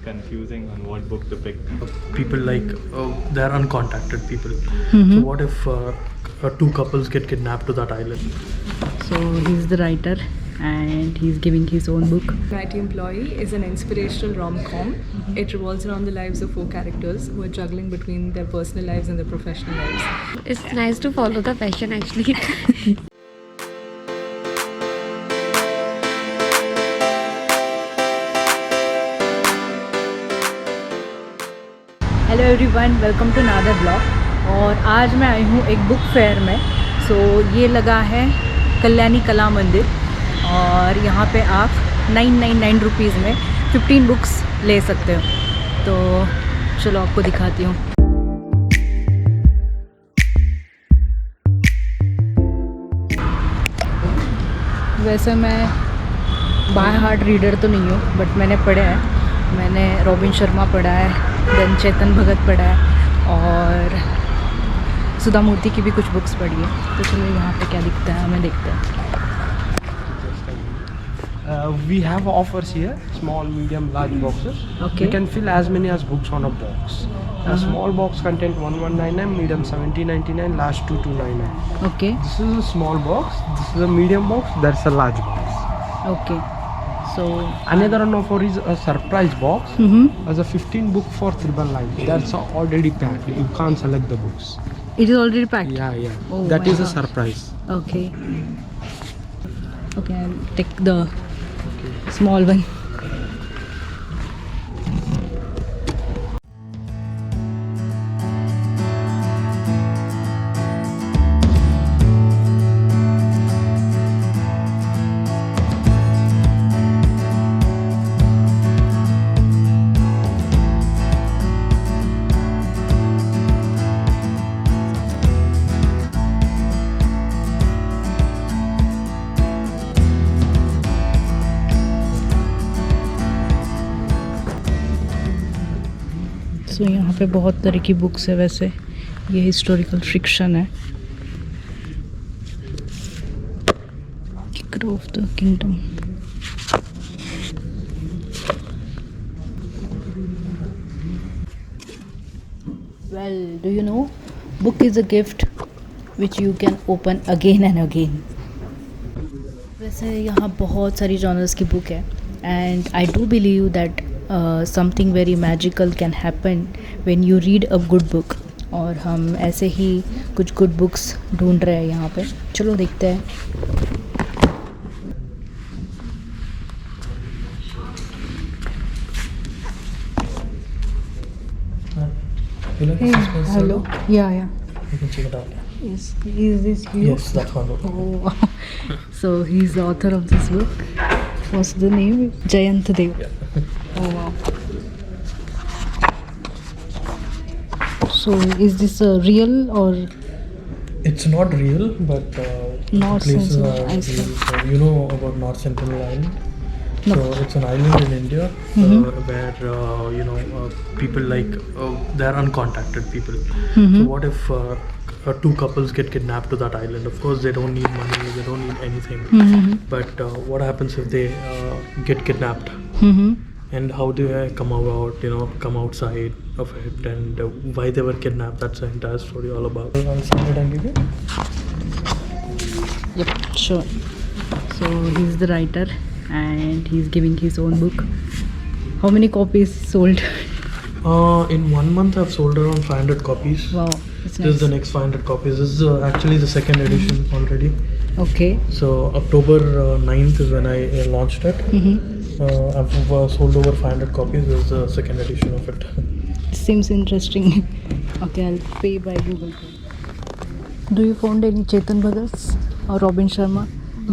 confusing on what book to pick. People like they're uncontacted people. So what if two couples get kidnapped to that island? So he's the writer and he's giving his own book. 90 Employee is an inspirational rom-com. It revolves around the lives of 4 characters who are juggling between their personal lives and their professional lives. It's nice to follow the passion actually. Hello everyone, welcome to another blog. और आज मैं आई हूँ एक book fair में। सो ये लगा है कल्याणी कला मंदिर और यहाँ पे आप 999 रुपीज़ में 15 बुक्स ले सकते हो। तो चलो आपको दिखाती हूँ। वैसे मैं बाय हार्ट रीडर तो नहीं हूँ, बट मैंने पढ़ा है। मैंने रॉबिन शर्मा पढ़ा है, देन चेतन भगत पढ़ा है और सुधा मूर्ति की भी कुछ बुक्स पढ़ी है। तो चलो यहाँ पे क्या दिखता है हमें देखते हैं। We have offers here, small, medium, large boxes. Okay. You can fill as many as books on a box. A small box contains 1199, medium 1799, large 2299. Okay. This is a small box, this is a medium box, that's a large box. Okay. So Another one offer is a surprise box as a 15 book for 999. That's already packed, you can't select the books. it is already packed. Yeah. Oh That my is a God. surprise. Okay. Okay, I'll take the small one. तो यहाँ पे बहुत तरह की books है। वैसे ये historical fiction है, kicker of the kingdom. Well, do you know, book is a gift which you can open again and again. वैसे यहाँ बहुत सारी जॉनर्स की बुक है and I do believe that something very magical can happen when you read a good book। और हम ऐसे ही कुछ good books ढूंढ रहे हैं यहाँ पे। चलो देखते हैं। Hello. Yeah. You can check it out. Is this you? Yes, that's one book. Oh. So he's the author of this book. What's the name? Jayanth. Yeah. Oh wow. So is this real or? It's not real, but North places Central are real. Iceland. So you know about North Central Island? No. So it's an island in India where people like they're uncontacted people. So what if two couples get kidnapped to that island? Of course they don't need money, they don't need anything. But what happens if they get kidnapped? And how do I come outside of it, and why they were kidnapped? That's the entire story all about. I'll send it and give you. Yep, sure. So he's the writer and he's giving his own book. How many copies sold? In 1 month I've sold around 500 copies. Wow, it's This is the nice. next 500 copies. This is actually the second edition already. Okay. So October 9th is when I launched it. I've sold over 500 copies. This is the second edition of it. Seems interesting. Okay, I'll pay by Google Pay. Do you found any Chetan Bhagats or Robin Sharma?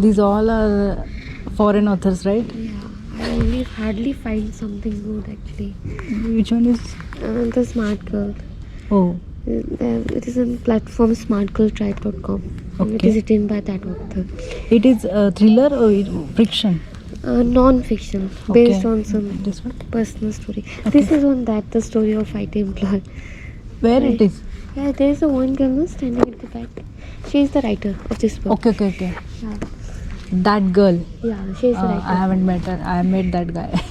These all are foreign authors, right? Yeah, I only hardly find something good actually. Which one is? The Smart Girl. Oh, It is on platform smartgirltribe.com. It Okay. is written by that author. it is a thriller or fiction? Non-fiction, Okay. based on some This one? personal story. This is on that, the story of IT employee. Where Right. it is? Yeah, there is a one girl standing at the back. She is the writer of this book. Okay. Yeah. That girl. Yeah, she's a writer. I haven't met her. I met that guy.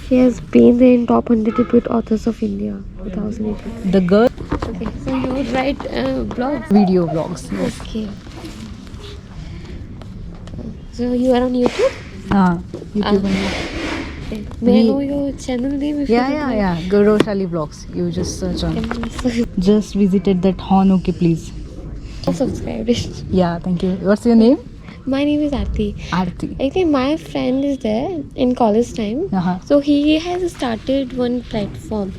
She has been in top 100 debut authors of India 2018. The girl. Okay, so you would write blogs? Video vlogs. Yes. Okay. So you are on YouTube? YouTube. Okay. May I know your channel name? If Yeah. Gauravshalivlogs. You just search on. you Just visited that horn. Okay, please. subscribe it. Yeah, thank you. What's your name? My name is Aarti. Aarti. Actually, my friend is there in college time. So he has started one platform,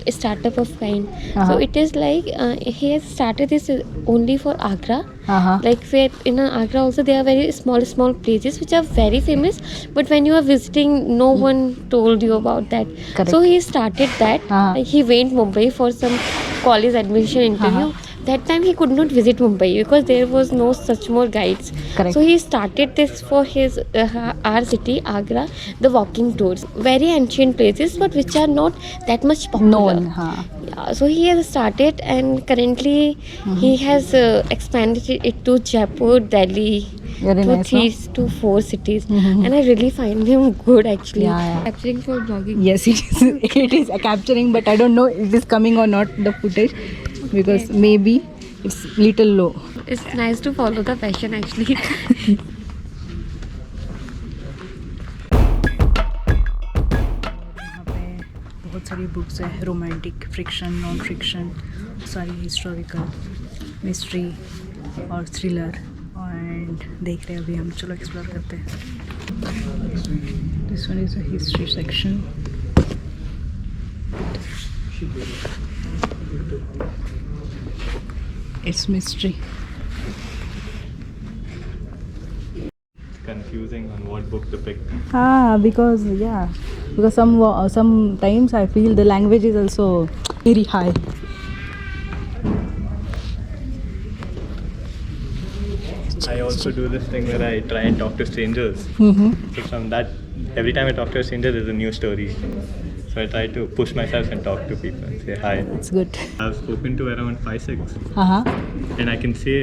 a startup of kind. So it is like he has started this only for Agra. Like where in Agra also there are very small places which are very famous. But when you are visiting, no one told you about that. Correct. So he started that. Like he went Mumbai for some college admission interview. That time he could not visit Mumbai because there was no such more guides. Correct. So he started this for his our city, Agra, the walking tours. Very ancient places, but which are not that much popular. Known. Yeah, so he has started, and currently he has expanded it to Jaipur, Delhi, Very to nice, to 4 cities, and I really find him good actually. Yeah. Capturing for blogging. Yes, it is. It is capturing, but I don't know it is coming or not, the footage, because maybe it's little low. It's nice to follow the passion actually. यहाँ पे बहुत सारी books है, romantic, friction, non friction, सारी historical, mystery और thriller, and देख रहे हैं अभी हम. चलो एक्सप्लोर करते हैं. This one is a history section. It's mystery. Confusing on what book to pick. Because sometimes I feel the language is also very high. I also do this thing where I try and talk to strangers. So from that, every time I talk to a stranger, there's a new story. So I try to push myself and talk to people and say hi. It's good. I've spoken to around 5-6, and I can say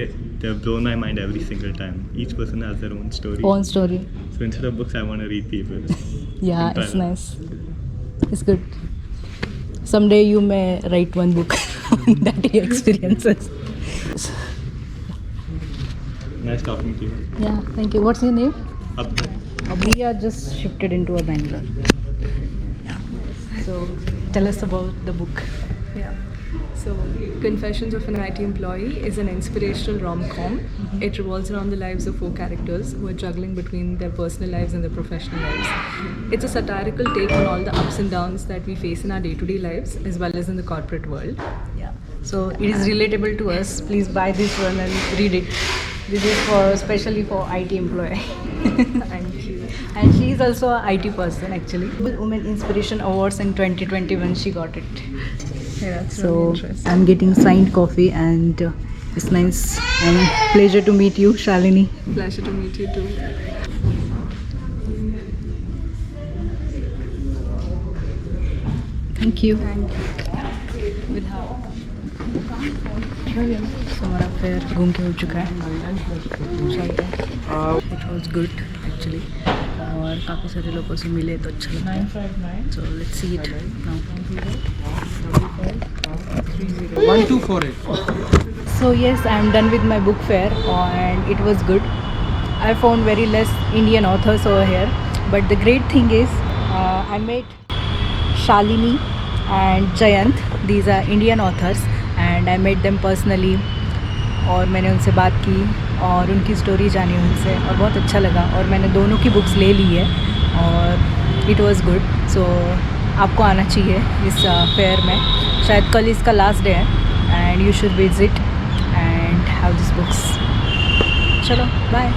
they've blown my mind every single time. Each person has their own story. Own story. So instead of books, I want to read people. Yeah, Try it's that. nice. It's good. Someday you may write one book that he experiences. Nice talking to you. Yeah, thank you. What's your name? Up. We are just shifted into a Bangalore. Yeah. So tell us about the book. Yeah. So, Confessions of an IT Employee is an inspirational rom-com. It revolves around the lives of 4 characters who are juggling between their personal lives and their professional lives. It's a satirical take on all the ups and downs that we face in our day-to-day lives as well as in the corporate world. Yeah. So it is relatable to us. Please buy this one and read it. This is especially for IT employee. Thank you. And she is also a IT person actually. Women Inspiration Awards in 2021 she got it. Yeah, that's So really interesting. I'm getting signed coffee, and it's nice and pleasure to meet you, Shalini. Pleasure to meet you too. Thank you. Thank you. So हमारा fair घूम के हो चुका है. It was good actually. और काफ़ी सारे लोगों से मिले तो अच्छा लगा. So let's see it now. 1248. So yes, I am done with my book fair and it was good. I found very less Indian authors over here, but the great thing is I met Shalini and Jayanth. These are Indian authors and I met them personally. और मैंने उनसे बात की और उनकी story जानी उनसे और बहुत अच्छा लगा और मैंने दोनों की बुक्स ले ली है और इट वाज गुड. सो आपको आना चाहिए इस फेयर में. शायद कल इसका लास्ट डे है and you should visit and have this books. चलो बाय.